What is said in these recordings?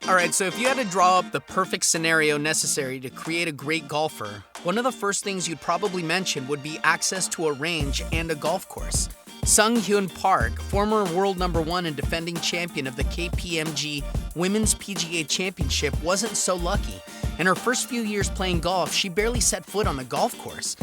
Alright, so if you had to draw up the perfect scenario necessary to create a great golfer, one of the first things you'd probably mention would be access to a range and a golf course. Hyun Park, former world number 1 and defending champion of the KPMG Women's PGA Championship, wasn't so lucky. In her first few years playing golf, she barely set foot on the golf course.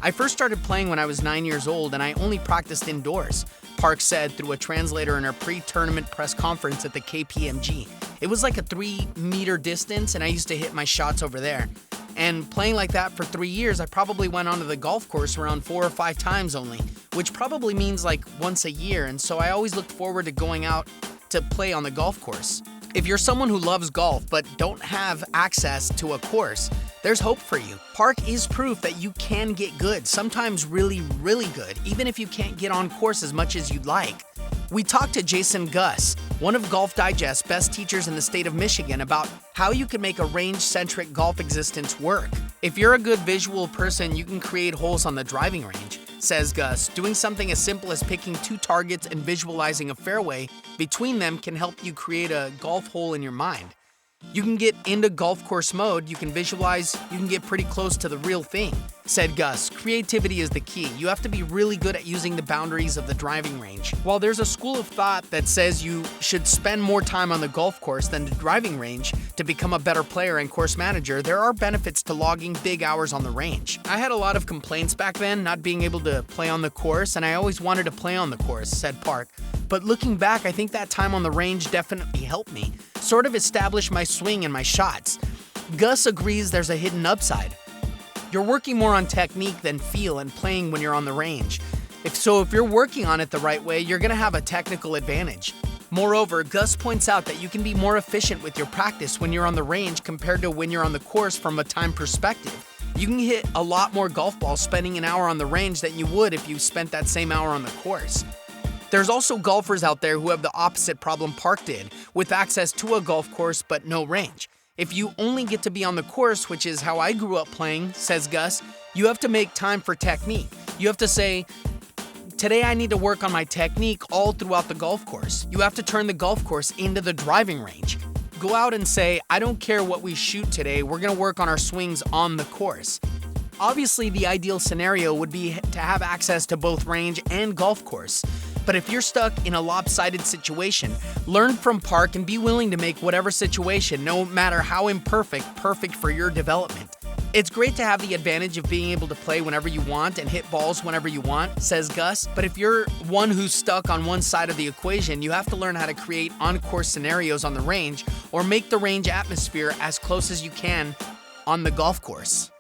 I first started playing when I was 9 years old and I only practiced indoors, Park said through a translator in her pre-tournament press conference at the KPMG. It was like a 3-meter distance and I used to hit my shots over there. And playing like that for 3 years, I probably went onto the golf course around 4 or 5 times only, which probably means like once a year, and so I always looked forward to going out to play on the golf course. If you're someone who loves golf but don't have access to a course, there's hope for you. Park is proof that you can get good, sometimes really, really good, even if you can't get on course as much as you'd like. We talked to Jason Gus, one of Golf Digest's best teachers in the state of Michigan, about how you can make a range-centric golf existence work. If you're a good visual person, you can create holes on the driving range, says Gus. Doing something as simple as picking 2 targets and visualizing a fairway between them can help you create a golf hole in your mind. You can get into golf course mode, you can visualize, you can get pretty close to the real thing, said Gus. Creativity is the key. You have to be really good at using the boundaries of the driving range. While there's a school of thought that says you should spend more time on the golf course than the driving range to become a better player and course manager, there are benefits to logging big hours on the range. I had a lot of complaints back then, not being able to play on the course, and I always wanted to play on the course, said Park. But looking back, I think that time on the range definitely helped me, sort of establish my swing and my shots. Gus agrees there's a hidden upside. You're working more on technique than feel and playing when you're on the range. If you're working on it the right way, you're gonna have a technical advantage. Moreover, Gus points out that you can be more efficient with your practice when you're on the range compared to when you're on the course from a time perspective. You can hit a lot more golf balls spending an hour on the range than you would if you spent that same hour on the course. There's also golfers out there who have the opposite problem Park did, with access to a golf course but no range. If you only get to be on the course, which is how I grew up playing, says Gus, you have to make time for technique. You have to say, today I need to work on my technique all throughout the golf course. You have to turn the golf course into the driving range. Go out and say, I don't care what we shoot today, we're gonna work on our swings on the course. Obviously, the ideal scenario would be to have access to both range and golf course. But if you're stuck in a lopsided situation, learn from Park and be willing to make whatever situation, no matter how imperfect, perfect for your development. It's great to have the advantage of being able to play whenever you want and hit balls whenever you want, says Gus. But if you're one who's stuck on one side of the equation, you have to learn how to create on-course scenarios on the range or make the range atmosphere as close as you can on the golf course.